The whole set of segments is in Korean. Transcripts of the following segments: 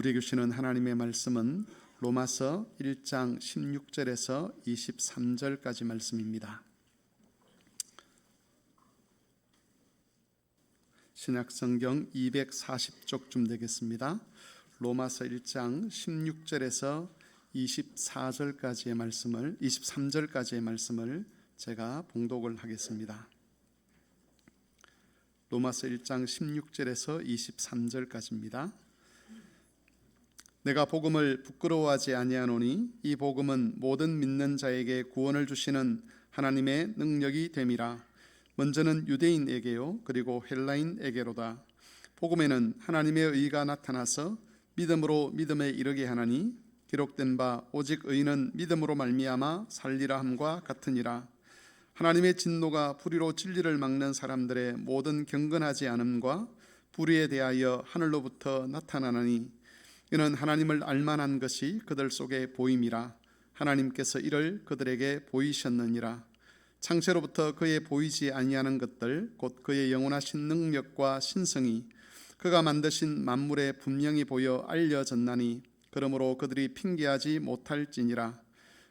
우리에게 주시는 하나님의 말씀은 로마서 1장 16절에서 23절까지 말씀입니다. 신약성경 240쪽쯤 되겠습니다. 로마서 1장 16절에서 23절까지의 말씀을 제가 봉독을 하겠습니다. 로마서 1장 16절에서 23절까지입니다. 내가 복음을 부끄러워하지 아니하노니 이 복음은 모든 믿는 자에게 구원을 주시는 하나님의 능력이 됨이라. 먼저는 유대인에게요 그리고 헬라인에게로다. 복음에는 하나님의 의가 나타나서 믿음으로 믿음에 이르게 하나니 기록된 바 오직 의인은 믿음으로 말미암아 살리라 함과 같으니라. 하나님의 진노가 불의로 진리를 막는 사람들의 모든 경건하지 않음과 불의에 대하여 하늘로부터 나타나나니 이는 하나님을 알만한 것이 그들 속에 보임이라. 하나님께서 이를 그들에게 보이셨느니라. 창세로부터 그의 보이지 아니하는 것들 곧 그의 영원하신 능력과 신성이 그가 만드신 만물에 분명히 보여 알려졌나니 그러므로 그들이 핑계하지 못할지니라.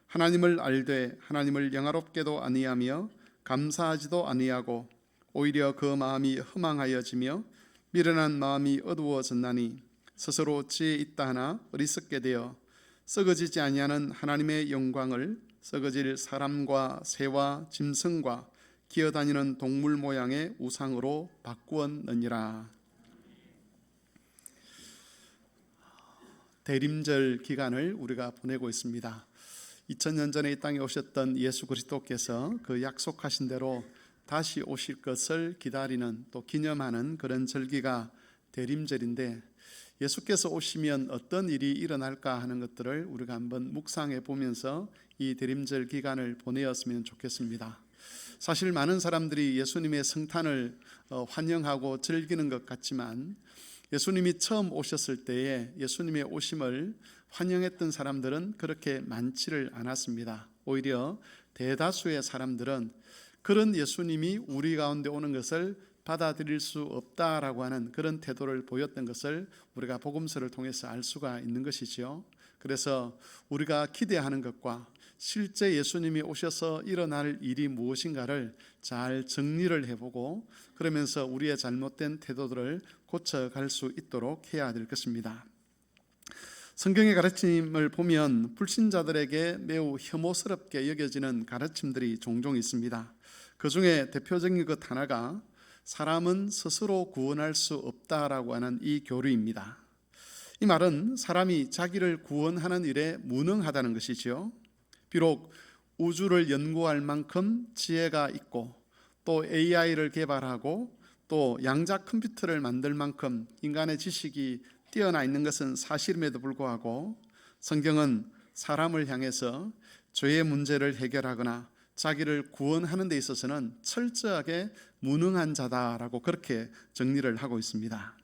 하나님을 알되 하나님을 영화롭게도 아니하며 감사하지도 아니하고 오히려 그 마음이 허망하여지며 미련한 마음이 어두워졌나니 스스로 지혜 있다 하나 어리석게 되어 썩어지지 아니하는 하나님의 영광을 썩어질 사람과 새와 짐승과 기어다니는 동물 모양의 우상으로 바꾸었느니라. 대림절 기간을 우리가 보내고 있습니다. 2000년 전에 이 땅에 오셨던 예수 그리스도께서 그 약속하신 대로 다시 오실 것을 기다리는 또 기념하는 그런 절기가 대림절인데, 예수께서 오시면 어떤 일이 일어날까 하는 것들을 우리가 한번 묵상해 보면서 이 대림절 기간을 보내었으면 좋겠습니다. 사실 많은 사람들이 예수님의 성탄을 환영하고 즐기는 것 같지만 예수님이 처음 오셨을 때에 예수님의 오심을 환영했던 사람들은 그렇게 많지를 않았습니다. 오히려 대다수의 사람들은 그런 예수님이 우리 가운데 오는 것을 받아들일 수 없다라고 하는 그런 태도를 보였던 것을 우리가 복음서를 통해서 알 수가 있는 것이지요. 그래서 우리가 기대하는 것과 실제 예수님이 오셔서 일어날 일이 무엇인가를 잘 정리를 해보고 그러면서 우리의 잘못된 태도들을 고쳐갈 수 있도록 해야 될 것입니다. 성경의 가르침을 보면 불신자들에게 매우 혐오스럽게 여겨지는 가르침들이 종종 있습니다. 그 중에 대표적인 것 하나가 사람은 스스로 구원할 수 없다라고 하는 이 교리입니다. 이 말은 사람이 자기를 구원하는 일에 무능하다는 것이지요. 비록 우주를 연구할 만큼 지혜가 있고 또 AI를 개발하고 또 양자 컴퓨터를 만들 만큼 인간의 지식이 뛰어나 있는 것은 사실임에도 불구하고 성경은 사람을 향해서 죄의 문제를 해결하거나 자기를 구원하는 데 있어서는 철저하게 무능한 자다라고 그렇게 정리를 하고 있습니다.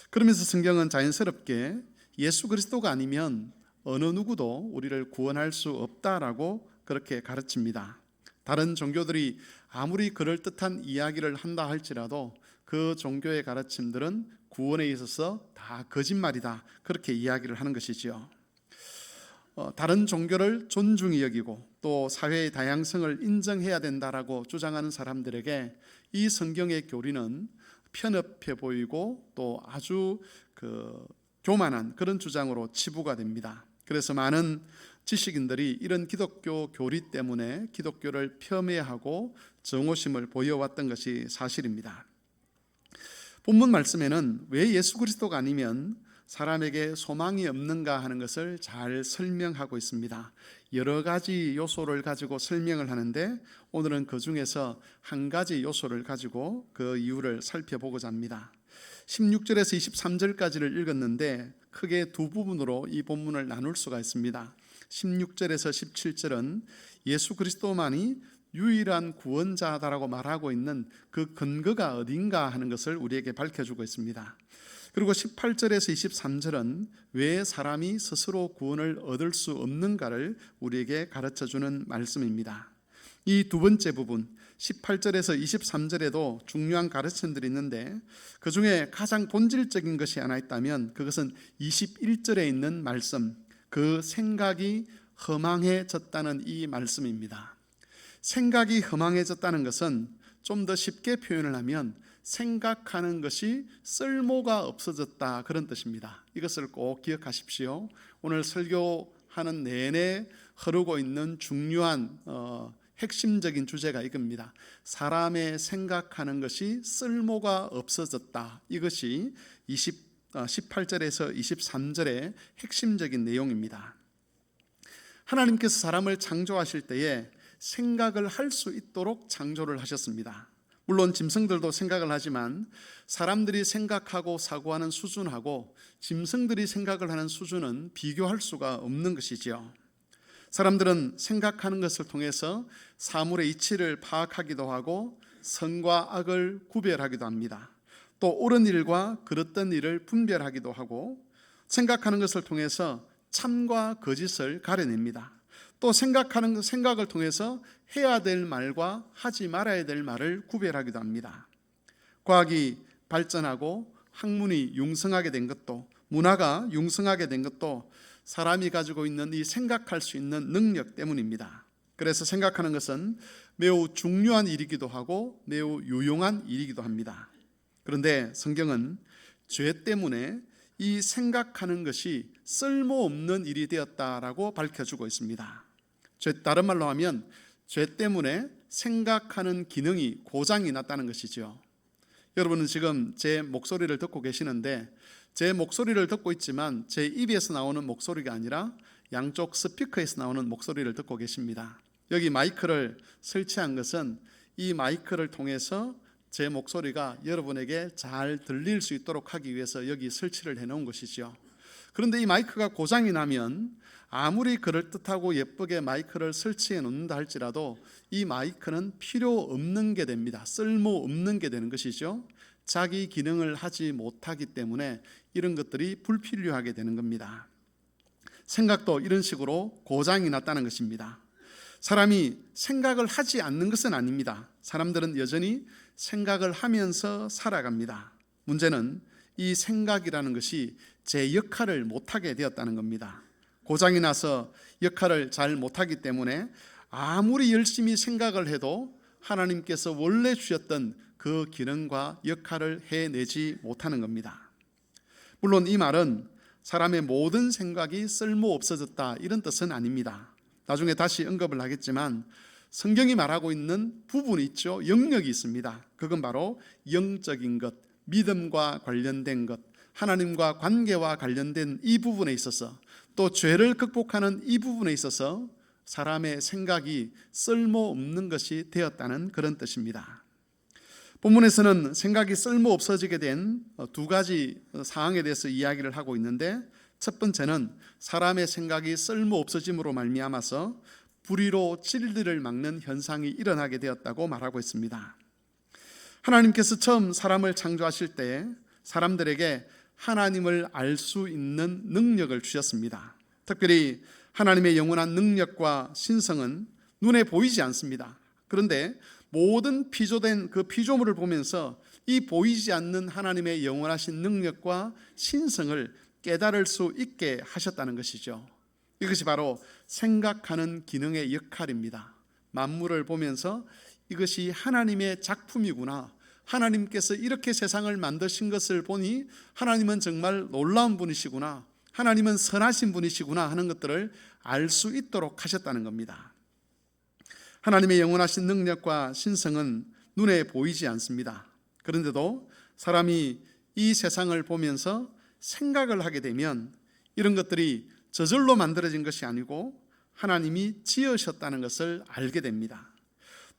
그러면서 성경은 자연스럽게 예수 그리스도가 아니면 어느 누구도 우리를 구원할 수 없다라고 그렇게 가르칩니다. 다른 종교들이 아무리 그럴듯한 이야기를 한다 할지라도 그 종교의 가르침들은 구원에 있어서 다 거짓말이다 그렇게 이야기를 하는 것이지요. 다른 종교를 존중히 여기고 또 사회의 다양성을 인정해야 된다라고 주장하는 사람들에게 이 성경의 교리는 편협해 보이고 또 아주 교만한 그런 주장으로 치부가 됩니다. 그래서 많은 지식인들이 이런 기독교 교리 때문에 기독교를 폄훼하고 정오심을 보여왔던 것이 사실입니다. 본문 말씀에는 왜 예수 그리스도가 아니면 사람에게 소망이 없는가 하는 것을 잘 설명하고 있습니다. 여러 가지 요소를 가지고 설명을 하는데 오늘은 그 중에서 한 가지 요소를 가지고 그 이유를 살펴보고자 합니다. 16절에서 23절까지를 읽었는데 크게 두 부분으로 이 본문을 나눌 수가 있습니다. 16절에서 17절은 예수 그리스도만이 유일한 구원자다라고 말하고 있는 그 근거가 어딘가 하는 것을 우리에게 밝혀주고 있습니다. 그리고 18절에서 23절은 왜 사람이 스스로 구원을 얻을 수 없는가를 우리에게 가르쳐주는 말씀입니다. 이 두 번째 부분 18절에서 23절에도 중요한 가르침들이 있는데 그 중에 가장 본질적인 것이 하나 있다면 그것은 21절에 있는 말씀, 그 생각이 허망해졌다는 이 말씀입니다. 생각이 허망해졌다는 것은 좀 더 쉽게 표현을 하면 생각하는 것이 쓸모가 없어졌다, 그런 뜻입니다. 이것을 꼭 기억하십시오. 오늘 설교하는 내내 흐르고 있는 중요한 핵심적인 주제가 이겁니다. 사람의 생각하는 것이 쓸모가 없어졌다. 이것이 18절에서 23절의 핵심적인 내용입니다. 하나님께서 사람을 창조하실 때에 생각을 할 수 있도록 창조를 하셨습니다. 물론 짐승들도 생각을 하지만 사람들이 생각하고 사고하는 수준하고 짐승들이 생각을 하는 수준은 비교할 수가 없는 것이지요. 사람들은 생각하는 것을 통해서 사물의 이치를 파악하기도 하고 선과 악을 구별하기도 합니다. 또 옳은 일과 그릇된 일을 분별하기도 하고 생각하는 것을 통해서 참과 거짓을 가려냅니다. 또 생각을 통해서 해야 될 말과 하지 말아야 될 말을 구별하기도 합니다. 과학이 발전하고 학문이 융성하게 된 것도, 문화가 융성하게 된 것도 사람이 가지고 있는 이 생각할 수 있는 능력 때문입니다. 그래서 생각하는 것은 매우 중요한 일이기도 하고 매우 유용한 일이기도 합니다. 그런데 성경은 죄 때문에 이 생각하는 것이 쓸모없는 일이 되었다라고 밝혀주고 있습니다. 다른 말로 하면 죄 때문에 생각하는 기능이 고장이 났다는 것이죠. 여러분은 지금 제 목소리를 듣고 계시는데 제 목소리를 듣고 있지만 제 입에서 나오는 목소리가 아니라 양쪽 스피커에서 나오는 목소리를 듣고 계십니다. 여기 마이크를 설치한 것은 이 마이크를 통해서 제 목소리가 여러분에게 잘 들릴 수 있도록 하기 위해서 여기 설치를 해놓은 것이죠. 그런데 이 마이크가 고장이 나면 아무리 그럴듯하고 예쁘게 마이크를 설치해 놓는다 할지라도 이 마이크는 필요 없는 게 됩니다. 쓸모 없는 게 되는 것이죠. 자기 기능을 하지 못하기 때문에 이런 것들이 불필요하게 되는 겁니다. 생각도 이런 식으로 고장이 났다는 것입니다. 사람이 생각을 하지 않는 것은 아닙니다. 사람들은 여전히 생각을 하면서 살아갑니다. 문제는 이 생각이라는 것이 제 역할을 못하게 되었다는 겁니다. 고장이 나서 역할을 잘 못하기 때문에 아무리 열심히 생각을 해도 하나님께서 원래 주셨던 그 기능과 역할을 해내지 못하는 겁니다. 물론 이 말은 사람의 모든 생각이 쓸모없어졌다 이런 뜻은 아닙니다. 나중에 다시 언급을 하겠지만 성경이 말하고 있는 부분이 있죠. 영역이 있습니다. 그건 바로 영적인 것, 믿음과 관련된 것, 하나님과 관계와 관련된 이 부분에 있어서 또 죄를 극복하는 이 부분에 있어서 사람의 생각이 쓸모없는 것이 되었다는 그런 뜻입니다. 본문에서는 생각이 쓸모없어지게 된 두 가지 상황에 대해서 이야기를 하고 있는데 첫 번째는 사람의 생각이 쓸모없어짐으로 말미암아서 불의로 진리를 막는 현상이 일어나게 되었다고 말하고 있습니다. 하나님께서 처음 사람을 창조하실 때 사람들에게 하나님을 알 수 있는 능력을 주셨습니다. 특별히 하나님의 영원한 능력과 신성은 눈에 보이지 않습니다. 그런데 모든 피조된 그 피조물을 보면서 이 보이지 않는 하나님의 영원하신 능력과 신성을 깨달을 수 있게 하셨다는 것이죠. 이것이 바로 생각하는 기능의 역할입니다. 만물을 보면서 이것이 하나님의 작품이구나, 하나님께서 이렇게 세상을 만드신 것을 보니 하나님은 정말 놀라운 분이시구나, 하나님은 선하신 분이시구나 하는 것들을 알 수 있도록 하셨다는 겁니다. 하나님의 영원하신 능력과 신성은 눈에 보이지 않습니다. 그런데도 사람이 이 세상을 보면서 생각을 하게 되면 이런 것들이 저절로 만들어진 것이 아니고 하나님이 지으셨다는 것을 알게 됩니다.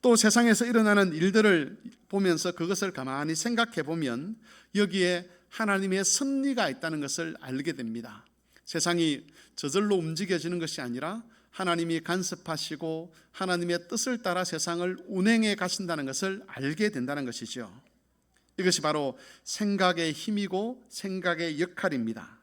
또 세상에서 일어나는 일들을 보면서 그것을 가만히 생각해 보면 여기에 하나님의 섭리가 있다는 것을 알게 됩니다. 세상이 저절로 움직여지는 것이 아니라 하나님이 간섭하시고 하나님의 뜻을 따라 세상을 운행해 가신다는 것을 알게 된다는 것이죠. 이것이 바로 생각의 힘이고 생각의 역할입니다.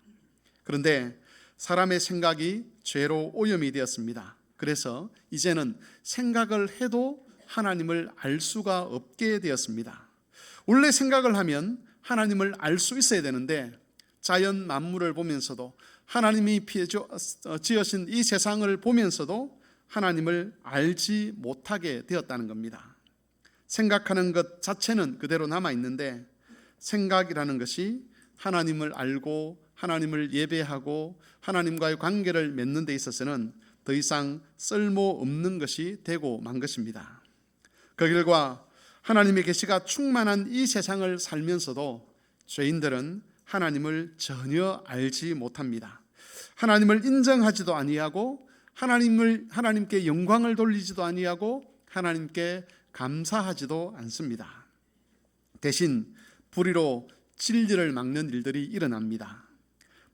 그런데 사람의 생각이 죄로 오염이 되었습니다. 그래서 이제는 생각을 해도 하나님을 알 수가 없게 되었습니다. 원래 생각을 하면 하나님을 알 수 있어야 되는데 자연 만물을 보면서도 하나님이 지으신 이 세상을 보면서도 하나님을 알지 못하게 되었다는 겁니다. 생각하는 것 자체는 그대로 남아 있는데 생각이라는 것이 하나님을 알고 하나님을 예배하고 하나님과의 관계를 맺는 데 있어서는 더 이상 쓸모없는 것이 되고 만 것입니다. 그 결과 하나님의 계시가 충만한 이 세상을 살면서도 죄인들은 하나님을 전혀 알지 못합니다. 하나님을 인정하지도 아니하고 하나님께 영광을 돌리지도 아니하고 하나님께 감사하지도 않습니다. 대신 불의로 진리를 막는 일들이 일어납니다.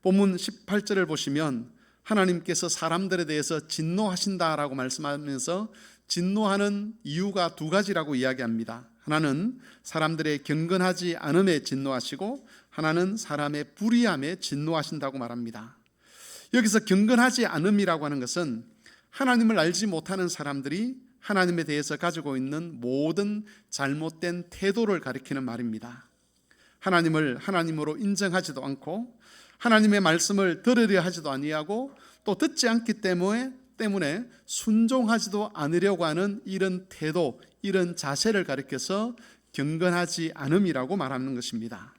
본문 18절을 보시면 하나님께서 사람들에 대해서 진노하신다라고 말씀하면서 진노하는 이유가 두 가지라고 이야기합니다. 하나는 사람들의 경건하지 않음에 진노하시고 하나는 사람의 불의함에 진노하신다고 말합니다. 여기서 경건하지 않음이라고 하는 것은 하나님을 알지 못하는 사람들이 하나님에 대해서 가지고 있는 모든 잘못된 태도를 가리키는 말입니다. 하나님을 하나님으로 인정하지도 않고 하나님의 말씀을 들으려 하지도 아니하고 또 듣지 않기 때문에 순종하지도 않으려고 하는 이런 태도, 이런 자세를 가리켜서 경건하지 않음이라고 말하는 것입니다.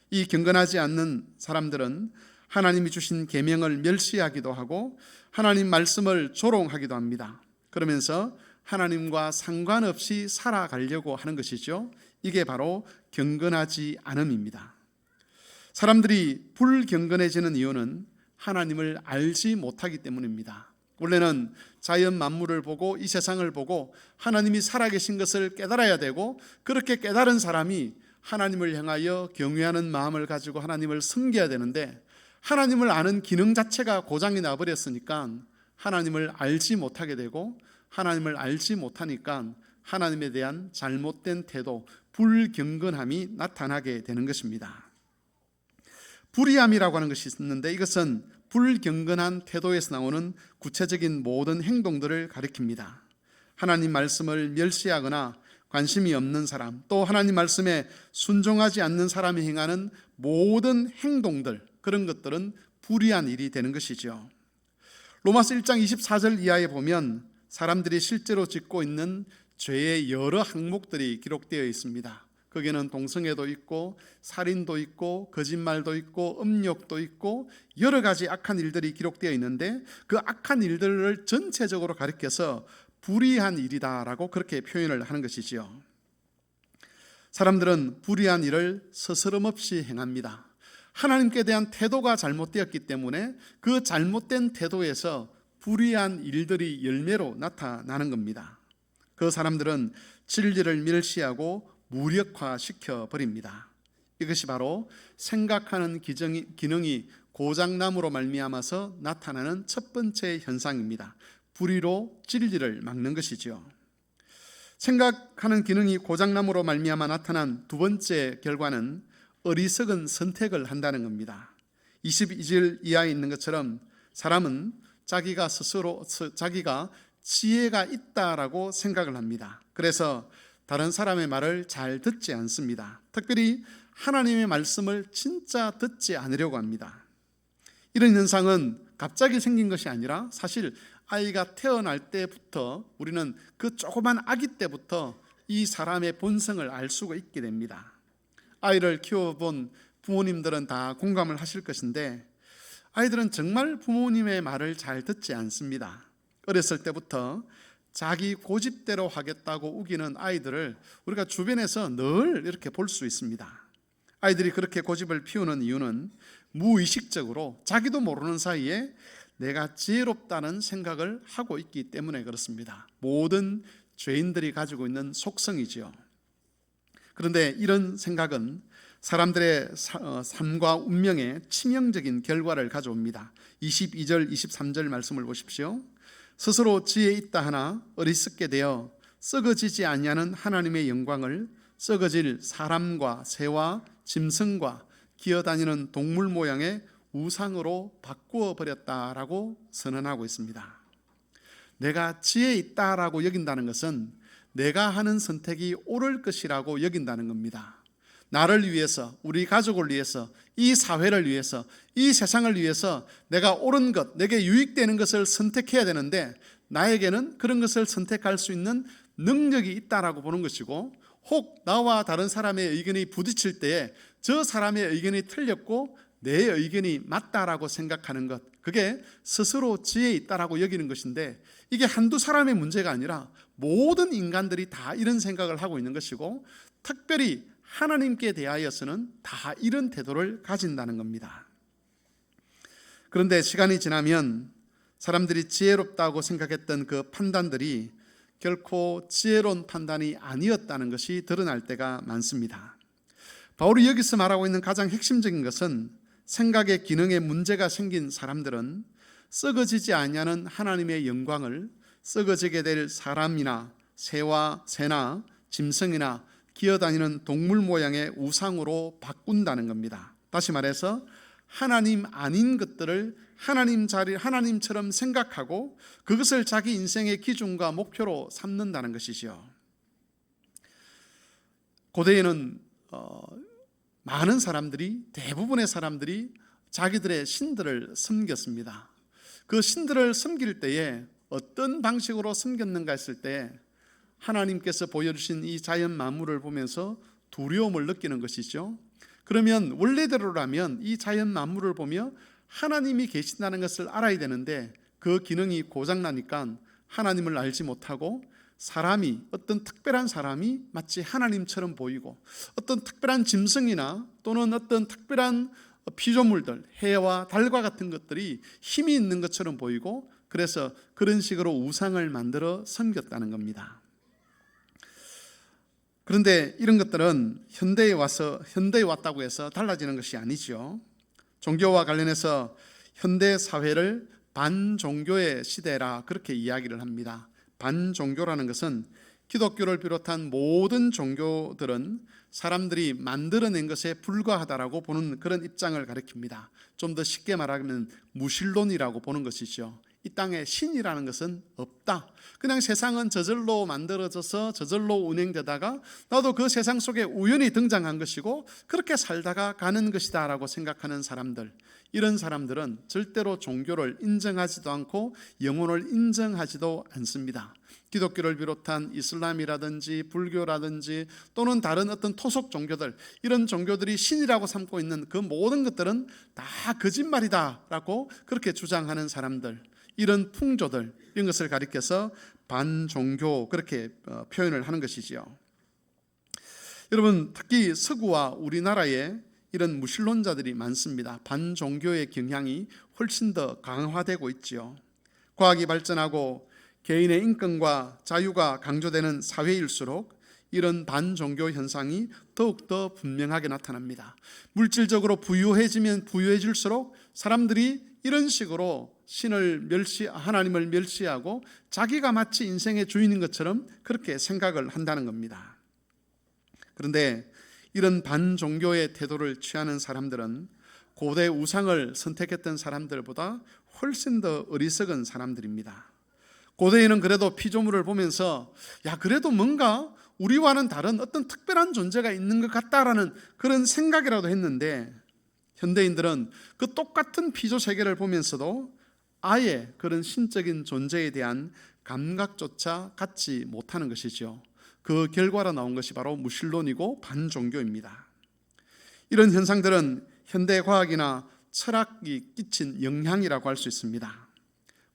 이 경건하지 않는 사람들은 하나님이 주신 계명을 멸시하기도 하고 하나님 말씀을 조롱하기도 합니다. 그러면서 하나님과 상관없이 살아가려고 하는 것이죠. 이게 바로 경건하지 않음입니다. 사람들이 불경건해지는 이유는 하나님을 알지 못하기 때문입니다. 원래는 자연 만물을 보고 이 세상을 보고 하나님이 살아계신 것을 깨달아야 되고 그렇게 깨달은 사람이 하나님을 향하여 경외하는 마음을 가지고 하나님을 섬겨야 되는데 하나님을 아는 기능 자체가 고장이 나버렸으니까 하나님을 알지 못하게 되고 하나님을 알지 못하니까 하나님에 대한 잘못된 태도, 불경건함이 나타나게 되는 것입니다. 불의함이라고 하는 것이 있는데 이것은 불경건한 태도에서 나오는 구체적인 모든 행동들을 가리킵니다. 하나님 말씀을 멸시하거나 관심이 없는 사람, 또 하나님 말씀에 순종하지 않는 사람이 행하는 모든 행동들, 그런 것들은 불의한 일이 되는 것이죠. 로마서 1장 24절 이하에 보면 사람들이 실제로 짓고 있는 죄의 여러 항목들이 기록되어 있습니다. 거기에는 동성애도 있고 살인도 있고 거짓말도 있고 음욕도 있고 여러 가지 악한 일들이 기록되어 있는데 그 악한 일들을 전체적으로 가리켜서 불의한 일이다라고 그렇게 표현을 하는 것이지요. 사람들은 불의한 일을 스스럼없이 행합니다. 하나님께 대한 태도가 잘못되었기 때문에 그 잘못된 태도에서 불의한 일들이 열매로 나타나는 겁니다. 그 사람들은 진리를 멸시하고 무력화시켜 버립니다. 이것이 바로 생각하는 기능이 고장남으로 말미암아서 나타나는 첫 번째 현상입니다. 불의로 진리를 막는 것이죠. 생각하는 기능이 고장남으로 말미암아 나타난 두 번째 결과는 어리석은 선택을 한다는 겁니다. 22절 이하에 있는 것처럼 사람은 자기가 지혜가 있다라고 생각을 합니다. 그래서 다른 사람의 말을 잘 듣지 않습니다. 특별히 하나님의 말씀을 진짜 듣지 않으려고 합니다. 이런 현상은 갑자기 생긴 것이 아니라 사실 아이가 태어날 때부터 우리는 그 조그만 아기 때부터 이 사람의 본성을 알 수가 있게 됩니다. 아이를 키워본 부모님들은 다 공감을 하실 것인데 아이들은 정말 부모님의 말을 잘 듣지 않습니다. 어렸을 때부터 자기 고집대로 하겠다고 우기는 아이들을 우리가 주변에서 늘 이렇게 볼 수 있습니다. 아이들이 그렇게 고집을 피우는 이유는 무의식적으로 자기도 모르는 사이에 내가 지혜롭다는 생각을 하고 있기 때문에 그렇습니다. 모든 죄인들이 가지고 있는 속성이지요. 그런데 이런 생각은 사람들의 삶과 운명에 치명적인 결과를 가져옵니다. 22절, 23절 말씀을 보십시오. 스스로 지혜 있다 하나 어리석게 되어 썩어지지 아니하는 하나님의 영광을 썩어질 사람과 새와 짐승과 기어다니는 동물 모양의 우상으로 바꾸어 버렸다라고 선언하고 있습니다. 내가 지혜 있다라고 여긴다는 것은 내가 하는 선택이 옳을 것이라고 여긴다는 겁니다. 나를 위해서, 우리 가족을 위해서, 이 사회를 위해서, 이 세상을 위해서 내가 옳은 것, 내게 유익되는 것을 선택해야 되는데 나에게는 그런 것을 선택할 수 있는 능력이 있다라고 보는 것이고, 혹 나와 다른 사람의 의견이 부딪힐 때에 저 사람의 의견이 틀렸고 내 의견이 맞다라고 생각하는 것, 그게 스스로 지혜에 있다라고 여기는 것인데, 이게 한두 사람의 문제가 아니라 모든 인간들이 다 이런 생각을 하고 있는 것이고, 특별히 하나님께 대하여서는 다 이런 태도를 가진다는 겁니다. 그런데 시간이 지나면 사람들이 지혜롭다고 생각했던 그 판단들이 결코 지혜로운 판단이 아니었다는 것이 드러날 때가 많습니다. 바울이 여기서 말하고 있는 가장 핵심적인 것은, 생각의 기능에 문제가 생긴 사람들은 썩어지지 아니하는 하나님의 영광을 썩어지게 될 사람이나 새나 짐승이나 기어다니는 동물 모양의 우상으로 바꾼다는 겁니다. 다시 말해서 하나님 아닌 것들을 하나님처럼 생각하고 그것을 자기 인생의 기준과 목표로 삼는다는 것이죠. 고대에는 많은 사람들이, 대부분의 사람들이 자기들의 신들을 섬겼습니다. 그 신들을 섬길 때에 어떤 방식으로 섬겼는가 했을 때, 하나님께서 보여주신 이 자연 만물을 보면서 두려움을 느끼는 것이죠. 그러면 원래대로라면 이 자연 만물을 보며 하나님이 계신다는 것을 알아야 되는데, 그 기능이 고장나니까 하나님을 알지 못하고 어떤 특별한 사람이 마치 하나님처럼 보이고, 어떤 특별한 짐승이나 또는 어떤 특별한 피조물들, 해와 달과 같은 것들이 힘이 있는 것처럼 보이고, 그래서 그런 식으로 우상을 만들어 섬겼다는 겁니다. 그런데 이런 것들은 현대에 왔다고 해서 달라지는 것이 아니죠. 종교와 관련해서 현대 사회를 반종교의 시대라 그렇게 이야기를 합니다. 반종교라는 것은 기독교를 비롯한 모든 종교들은 사람들이 만들어낸 것에 불과하다라고 보는 그런 입장을 가리킵니다. 좀 더 쉽게 말하면 무신론이라고 보는 것이죠. 이 땅에 신이라는 것은 없다. 그냥 세상은 저절로 만들어져서 저절로 운행되다가 나도 그 세상 속에 우연히 등장한 것이고 그렇게 살다가 가는 것이다 라고 생각하는 사람들, 이런 사람들은 절대로 종교를 인정하지도 않고 영혼을 인정하지도 않습니다. 기독교를 비롯한 이슬람이라든지 불교라든지 또는 다른 어떤 토속 종교들, 이런 종교들이 신이라고 삼고 있는 그 모든 것들은 다 거짓말이다라고 그렇게 주장하는 사람들, 이런 풍조들, 이런 것을 가리켜서 반종교 그렇게 표현을 하는 것이지요. 여러분, 특히 서구와 우리나라에 이런 무신론자들이 많습니다. 반종교의 경향이 훨씬 더 강화되고 있지요. 과학이 발전하고 개인의 인권과 자유가 강조되는 사회일수록 이런 반종교 현상이 더욱더 분명하게 나타납니다. 물질적으로 부유해지면 부유해질수록 사람들이 이런 식으로 하나님을 멸시하고 자기가 마치 인생의 주인인 것처럼 그렇게 생각을 한다는 겁니다. 그런데 이런 반종교의 태도를 취하는 사람들은 고대 우상을 선택했던 사람들보다 훨씬 더 어리석은 사람들입니다. 고대에는 그래도 피조물을 보면서 그래도 뭔가 우리와는 다른 어떤 특별한 존재가 있는 것 같다라는 그런 생각이라도 했는데, 현대인들은 그 똑같은 피조 세계를 보면서도 아예 그런 신적인 존재에 대한 감각조차 갖지 못하는 것이죠. 그 결과로 나온 것이 바로 무신론이고 반종교입니다. 이런 현상들은 현대 과학이나 철학이 끼친 영향이라고 할 수 있습니다.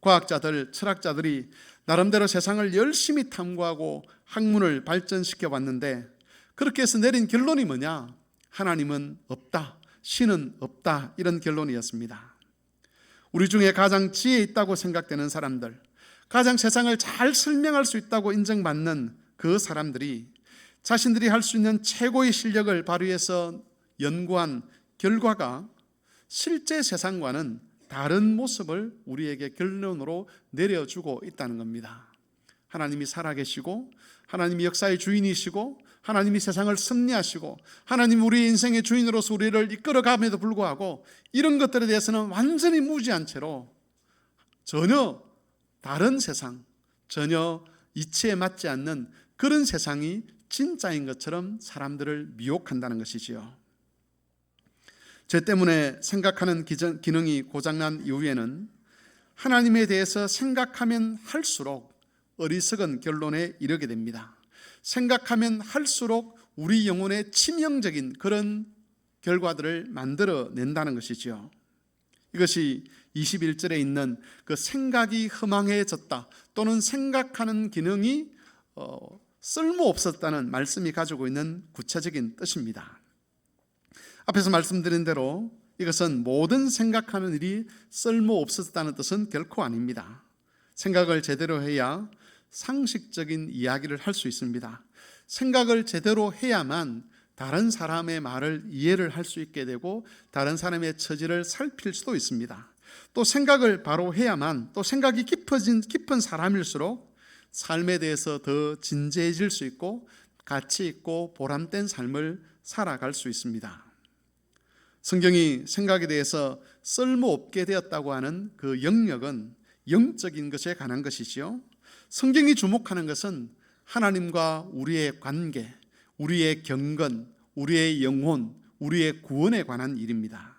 과학자들, 철학자들이 나름대로 세상을 열심히 탐구하고 학문을 발전시켜 왔는데, 그렇게 해서 내린 결론이 뭐냐? 하나님은 없다, 신은 없다, 이런 결론이었습니다. 우리 중에 가장 지혜 있다고 생각되는 사람들, 가장 세상을 잘 설명할 수 있다고 인정받는 그 사람들이 자신들이 할 수 있는 최고의 실력을 발휘해서 연구한 결과가 실제 세상과는 다른 모습을 우리에게 결론으로 내려주고 있다는 겁니다. 하나님이 살아계시고, 하나님이 역사의 주인이시고, 하나님이 세상을 섭리하시고, 하나님 우리 인생의 주인으로서 우리를 이끌어감에도 불구하고 이런 것들에 대해서는 완전히 무지한 채로 전혀 다른 세상, 전혀 이치에 맞지 않는 그런 세상이 진짜인 것처럼 사람들을 미혹한다는 것이지요. 죄 때문에 생각하는 기능이 고장난 이후에는 하나님에 대해서 생각하면 할수록 어리석은 결론에 이르게 됩니다. 생각하면 할수록 우리 영혼에 치명적인 그런 결과들을 만들어낸다는 것이죠. 이것이 21절에 있는 그 생각이 허망해졌다 또는 생각하는 기능이 쓸모없었다는 말씀이 가지고 있는 구체적인 뜻입니다. 앞에서 말씀드린 대로 이것은 모든 생각하는 일이 쓸모없었다는 뜻은 결코 아닙니다. 생각을 제대로 해야 상식적인 이야기를 할 수 있습니다. 생각을 제대로 해야만 다른 사람의 말을 이해를 할 수 있게 되고 다른 사람의 처지를 살필 수도 있습니다. 또 생각을 바로 해야만, 또 생각이 깊은 사람일수록 삶에 대해서 더 진지해질 수 있고 가치 있고 보람된 삶을 살아갈 수 있습니다. 성경이 생각에 대해서 쓸모없게 되었다고 하는 그 영역은 영적인 것에 관한 것이지요. 성경이 주목하는 것은 하나님과 우리의 관계, 우리의 경건, 우리의 영혼, 우리의 구원에 관한 일입니다.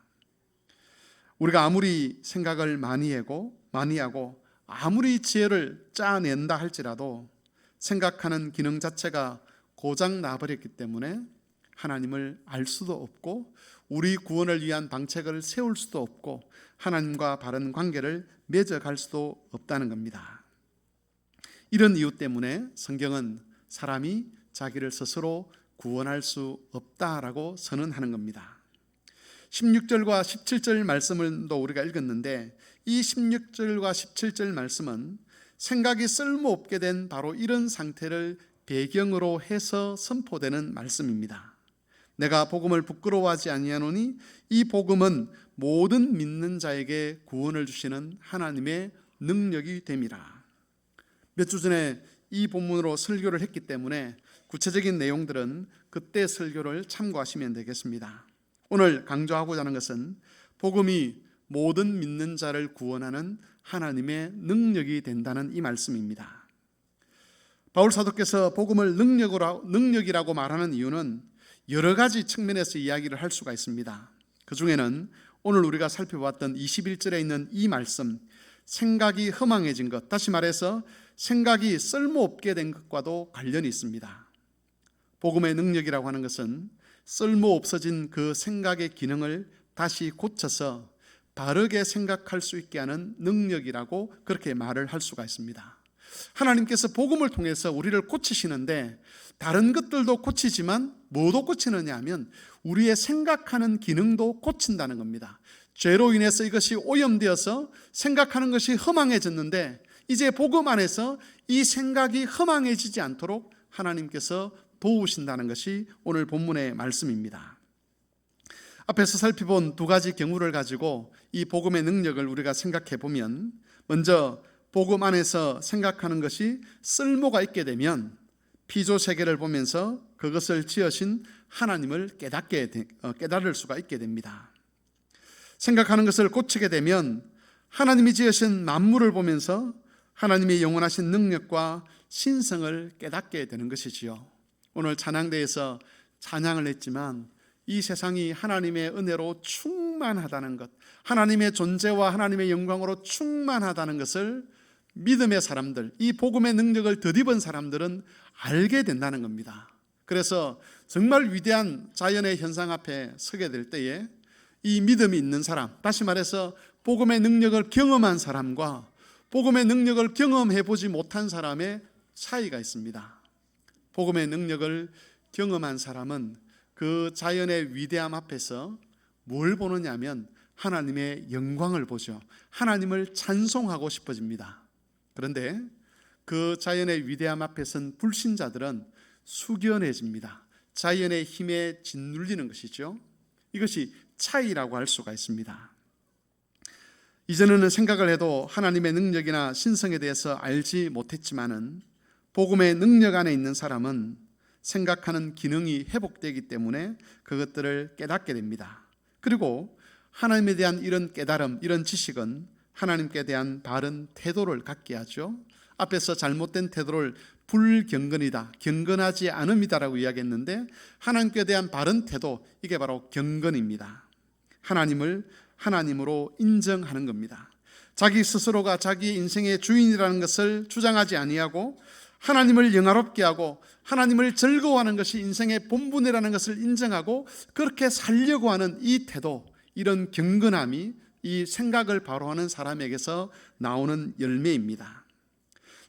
우리가 아무리 생각을 많이 하고 아무리 지혜를 짜낸다 할지라도 생각하는 기능 자체가 고장 나버렸기 때문에 하나님을 알 수도 없고 우리 구원을 위한 방책을 세울 수도 없고 하나님과 바른 관계를 맺어갈 수도 없다는 겁니다. 이런 이유 때문에 성경은 사람이 자기를 스스로 구원할 수 없다라고 선언하는 겁니다. 16절과 17절 말씀을 또 우리가 읽었는데 이 16절과 17절 말씀은 생각이 쓸모없게 된 바로 이런 상태를 배경으로 해서 선포되는 말씀입니다. 내가 복음을 부끄러워하지 아니하노니 이 복음은 모든 믿는 자에게 구원을 주시는 하나님의 능력이 됨이라. 몇 주 전에 이 본문으로 설교를 했기 때문에 구체적인 내용들은 그때 설교를 참고하시면 되겠습니다. 오늘 강조하고자 하는 것은 복음이 모든 믿는 자를 구원하는 하나님의 능력이 된다는 이 말씀입니다. 바울 사도께서 복음을 능력이라고 말하는 이유는 여러 가지 측면에서 이야기를 할 수가 있습니다. 그 중에는 오늘 우리가 살펴봤던 21절에 있는 이 말씀, 생각이 허망해진 것, 다시 말해서 생각이 쓸모없게 된 것과도 관련이 있습니다. 복음의 능력이라고 하는 것은 쓸모없어진 그 생각의 기능을 다시 고쳐서 바르게 생각할 수 있게 하는 능력이라고 그렇게 말을 할 수가 있습니다. 하나님께서 복음을 통해서 우리를 고치시는데 다른 것들도 고치지만 뭐도 고치느냐 하면 우리의 생각하는 기능도 고친다는 겁니다. 죄로 인해서 이것이 오염되어서 생각하는 것이 허망해졌는데 이제 복음 안에서 이 생각이 허망해지지 않도록 하나님께서 도우신다는 것이 오늘 본문의 말씀입니다. 앞에서 살펴본 두 가지 경우를 가지고 이 복음의 능력을 우리가 생각해 보면, 먼저 복음 안에서 생각하는 것이 쓸모가 있게 되면 피조 세계를 보면서 그것을 지으신 하나님을 깨달을 수가 있게 됩니다. 생각하는 것을 고치게 되면 하나님이 지으신 만물을 보면서 하나님의 영원하신 능력과 신성을 깨닫게 되는 것이지요. 오늘 찬양대에서 찬양을 했지만 이 세상이 하나님의 은혜로 충만하다는 것, 하나님의 존재와 하나님의 영광으로 충만하다는 것을 믿음의 사람들, 이 복음의 능력을 덧입은 사람들은 알게 된다는 겁니다. 그래서 정말 위대한 자연의 현상 앞에 서게 될 때에 이 믿음이 있는 사람, 다시 말해서 복음의 능력을 경험한 사람과 복음의 능력을 경험해 보지 못한 사람의 차이가 있습니다. 복음의 능력을 경험한 사람은 그 자연의 위대함 앞에서 뭘 보느냐 하면 하나님의 영광을 보죠. 하나님을 찬송하고 싶어집니다. 그런데 그 자연의 위대함 앞에 선 불신자들은 숙연해집니다. 자연의 힘에 짓눌리는 것이죠. 이것이 차이라고 할 수가 있습니다. 이전에는 생각을 해도 하나님의 능력이나 신성에 대해서 알지 못했지만은 복음의 능력 안에 있는 사람은 생각하는 기능이 회복되기 때문에 그것들을 깨닫게 됩니다. 그리고 하나님에 대한 이런 깨달음, 이런 지식은 하나님께 대한 바른 태도를 갖게 하죠. 앞에서 잘못된 태도를 불경건이다, 경건하지 않음이다라고 이야기했는데, 하나님께 대한 바른 태도, 이게 바로 경건입니다. 하나님을 하나님으로 인정하는 겁니다. 자기 스스로가 자기 인생의 주인이라는 것을 주장하지 아니하고 하나님을 영화롭게 하고 하나님을 즐거워하는 것이 인생의 본분이라는 것을 인정하고 그렇게 살려고 하는 이 태도, 이런 경건함이 이 생각을 바로 하는 사람에게서 나오는 열매입니다.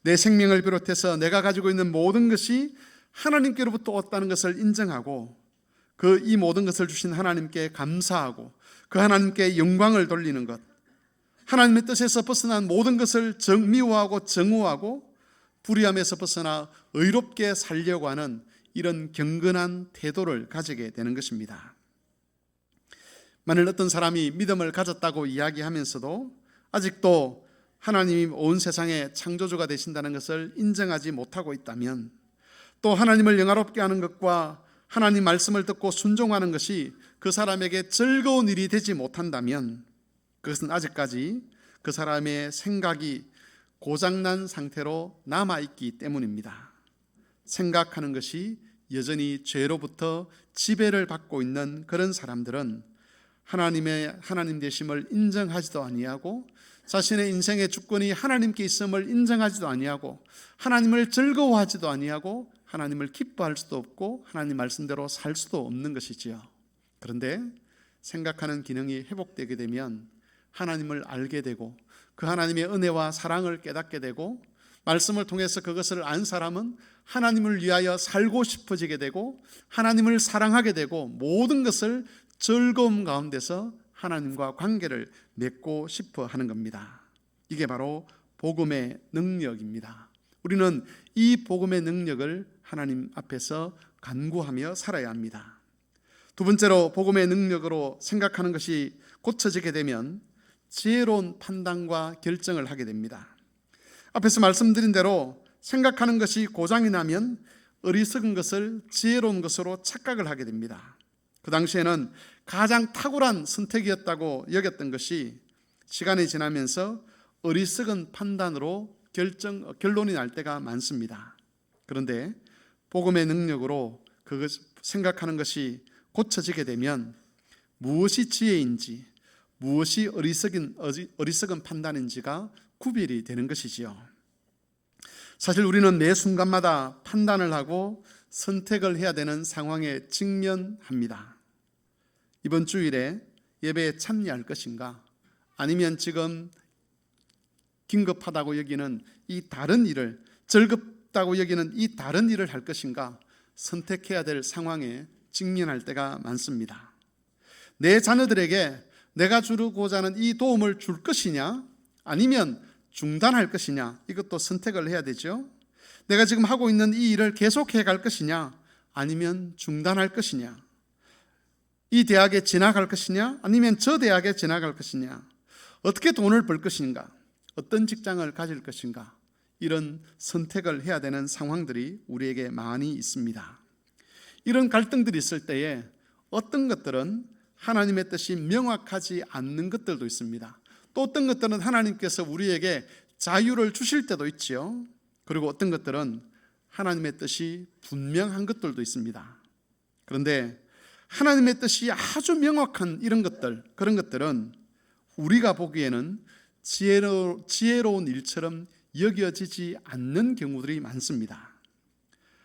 내 생명을 비롯해서 내가 가지고 있는 모든 것이 하나님께로부터 왔다는 것을 인정하고 이 모든 것을 주신 하나님께 감사하고 그 하나님께 영광을 돌리는 것, 하나님의 뜻에서 벗어난 모든 것을 미워하고 정오하고 불의함에서 벗어나 의롭게 살려고 하는 이런 경건한 태도를 가지게 되는 것입니다. 만일 어떤 사람이 믿음을 가졌다고 이야기하면서도 아직도 하나님이 온 세상의 창조주가 되신다는 것을 인정하지 못하고 있다면, 또 하나님을 영화롭게 하는 것과 하나님 말씀을 듣고 순종하는 것이 그 사람에게 즐거운 일이 되지 못한다면, 그것은 아직까지 그 사람의 생각이 고장난 상태로 남아있기 때문입니다. 생각하는 것이 여전히 죄로부터 지배를 받고 있는 그런 사람들은 하나님 되심을 인정하지도 아니하고 자신의 인생의 주권이 하나님께 있음을 인정하지도 아니하고 하나님을 즐거워하지도 아니하고 하나님을 기뻐할 수도 없고 하나님 말씀대로 살 수도 없는 것이지요. 그런데 생각하는 기능이 회복되게 되면 하나님을 알게 되고 그 하나님의 은혜와 사랑을 깨닫게 되고, 말씀을 통해서 그것을 안 사람은 하나님을 위하여 살고 싶어지게 되고 하나님을 사랑하게 되고 모든 것을 즐거움 가운데서 하나님과 관계를 맺고 싶어 하는 겁니다. 이게 바로 복음의 능력입니다. 우리는 이 복음의 능력을 하나님 앞에서 간구하며 살아야 합니다. 두 번째로, 복음의 능력으로 생각하는 것이 고쳐지게 되면 지혜로운 판단과 결정을 하게 됩니다. 앞에서 말씀드린 대로 생각하는 것이 고장이 나면 어리석은 것을 지혜로운 것으로 착각을 하게 됩니다. 그 당시에는 가장 탁월한 선택이었다고 여겼던 것이 시간이 지나면서 어리석은 판단으로 결론이 날 때가 많습니다. 그런데 복음의 능력으로 생각하는 것이 고쳐지게 되면 무엇이 지혜인지 무엇이 어리석은 판단인지가 구별이 되는 것이지요. 사실 우리는 매 순간마다 판단을 하고 선택을 해야 되는 상황에 직면합니다. 이번 주일에 예배에 참여할 것인가, 아니면 지금 긴급하다고 여기는 이 다른 일을, 즐겁다고 여기는 이 다른 일을 할 것인가 선택해야 될 상황에 직면할 때가 많습니다. 내 자녀들에게 내가 주고자 하는 이 도움을 줄 것이냐 아니면 중단할 것이냐, 이것도 선택을 해야 되죠. 내가 지금 하고 있는 이 일을 계속해 갈 것이냐 아니면 중단할 것이냐, 이 대학에 진학할 것이냐 아니면 저 대학에 진학할 것이냐, 어떻게 돈을 벌 것인가, 어떤 직장을 가질 것인가, 이런 선택을 해야 되는 상황들이 우리에게 많이 있습니다. 이런 갈등들이 있을 때에 어떤 것들은 하나님의 뜻이 명확하지 않는 것들도 있습니다. 또 어떤 것들은 하나님께서 우리에게 자유를 주실 때도 있지요. 그리고 어떤 것들은 하나님의 뜻이 분명한 것들도 있습니다. 그런데 하나님의 뜻이 아주 명확한 이런 것들, 그런 것들은 우리가 보기에는 지혜로운 일처럼 여겨지지 않는 경우들이 많습니다.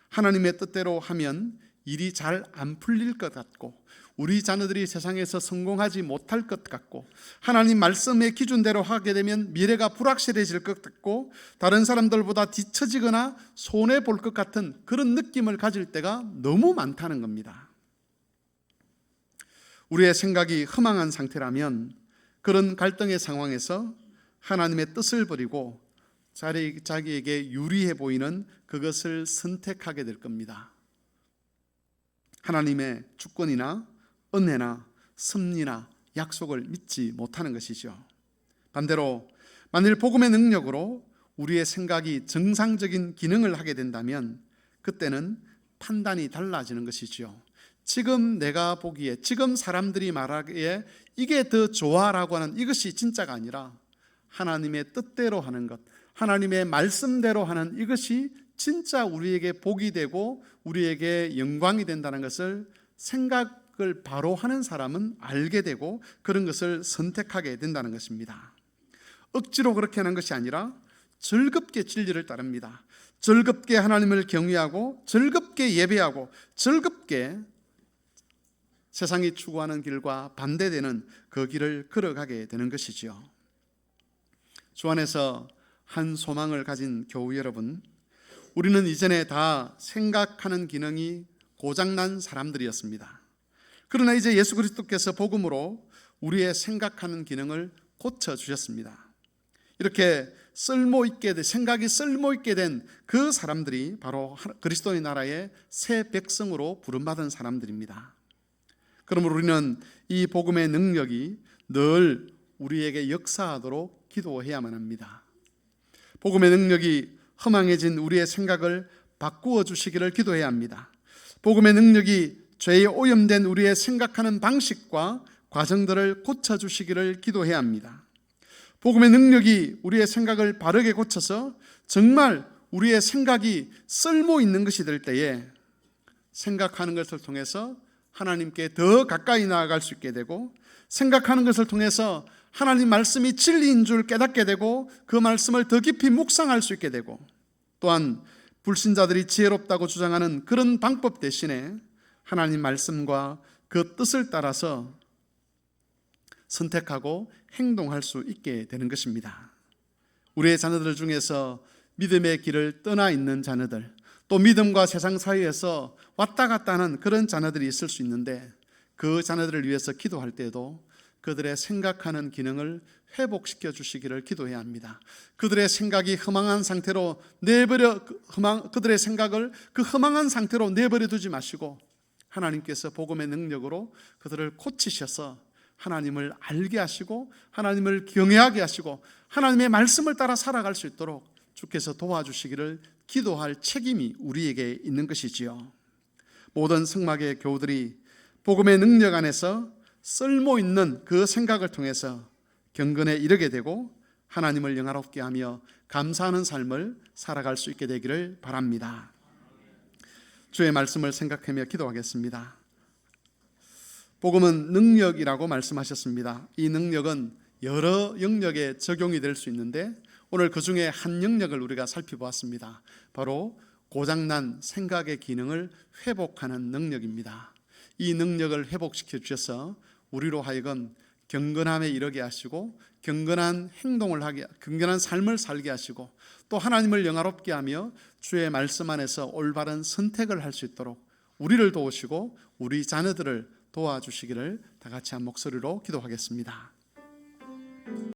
하나님의 뜻대로 하면 일이 잘 안 풀릴 것 같고, 우리 자녀들이 세상에서 성공하지 못할 것 같고, 하나님 말씀의 기준대로 하게 되면 미래가 불확실해질 것 같고, 다른 사람들보다 뒤처지거나 손해볼 것 같은 그런 느낌을 가질 때가 너무 많다는 겁니다. 우리의 생각이 허망한 상태라면 그런 갈등의 상황에서 하나님의 뜻을 버리고 자기에게 유리해 보이는 그것을 선택하게 될 겁니다. 하나님의 주권이나 은혜나 섭리나 약속을 믿지 못하는 것이죠. 반대로 만일 복음의 능력으로 우리의 생각이 정상적인 기능을 하게 된다면 그때는 판단이 달라지는 것이죠. 지금 내가 보기에, 지금 사람들이 말하기에 이게 더 좋아라고 하는 이것이 진짜가 아니라 하나님의 뜻대로 하는 것, 하나님의 말씀대로 하는 이것이 진짜 우리에게 복이 되고 우리에게 영광이 된다는 것을 생각을 바로 하는 사람은 알게 되고 그런 것을 선택하게 된다는 것입니다. 억지로 그렇게 하는 것이 아니라 즐겁게 진리를 따릅니다. 즐겁게 하나님을 경외하고 즐겁게 예배하고 즐겁게 세상이 추구하는 길과 반대되는 그 길을 걸어가게 되는 것이지요. 주 안에서 한 소망을 가진 교우 여러분, 우리는 이전에 다 생각하는 기능이 고장난 사람들이었습니다. 그러나 이제 예수 그리스도께서 복음으로 우리의 생각하는 기능을 고쳐주셨습니다. 이렇게 생각이 쓸모있게 된 그 사람들이 바로 그리스도의 나라의 새 백성으로 부름받은 사람들입니다. 그러므로 우리는 이 복음의 능력이 늘 우리에게 역사하도록 기도해야만 합니다. 복음의 능력이 허망해진 우리의 생각을 바꾸어 주시기를 기도해야 합니다. 복음의 능력이 죄에 오염된 우리의 생각하는 방식과 과정들을 고쳐주시기를 기도해야 합니다. 복음의 능력이 우리의 생각을 바르게 고쳐서 정말 우리의 생각이 쓸모 있는 것이 될 때에 생각하는 것을 통해서 하나님께 더 가까이 나아갈 수 있게 되고, 생각하는 것을 통해서 하나님 말씀이 진리인 줄 깨닫게 되고 그 말씀을 더 깊이 묵상할 수 있게 되고, 또한 불신자들이 지혜롭다고 주장하는 그런 방법 대신에 하나님 말씀과 그 뜻을 따라서 선택하고 행동할 수 있게 되는 것입니다. 우리의 자녀들 중에서 믿음의 길을 떠나 있는 자녀들, 또 믿음과 세상 사이에서 왔다 갔다 하는 그런 자녀들이 있을 수 있는데, 그 자녀들을 위해서 기도할 때도 그들의 생각하는 기능을 회복시켜 주시기를 기도해야 합니다. 그들의 생각이 허망한 상태로 그들의 생각을 그 허망한 상태로 내버려 두지 마시고 하나님께서 복음의 능력으로 그들을 고치셔서 하나님을 알게 하시고 하나님을 경외하게 하시고 하나님의 말씀을 따라 살아갈 수 있도록 주께서 도와주시기를 기도할 책임이 우리에게 있는 것이지요. 모든 성막의 교우들이 복음의 능력 안에서 쓸모있는 그 생각을 통해서 경건에 이르게 되고 하나님을 영화롭게 하며 감사하는 삶을 살아갈 수 있게 되기를 바랍니다. 주의 말씀을 생각하며 기도하겠습니다. 복음은 능력이라고 말씀하셨습니다. 이 능력은 여러 영역에 적용이 될 수 있는데 오늘 그 중에 한 영역을 우리가 살펴보았습니다. 바로 고장난 생각의 기능을 회복하는 능력입니다. 이 능력을 회복시켜 주셔서 우리로 하여금 경건함에 이르게 하시고 경건한 행동을 하게, 경건한 삶을 살게 하시고 또 하나님을 영화롭게 하며 주의 말씀 안에서 올바른 선택을 할 수 있도록 우리를 도우시고 우리 자녀들을 도와주시기를 다 같이 한 목소리로 기도하겠습니다.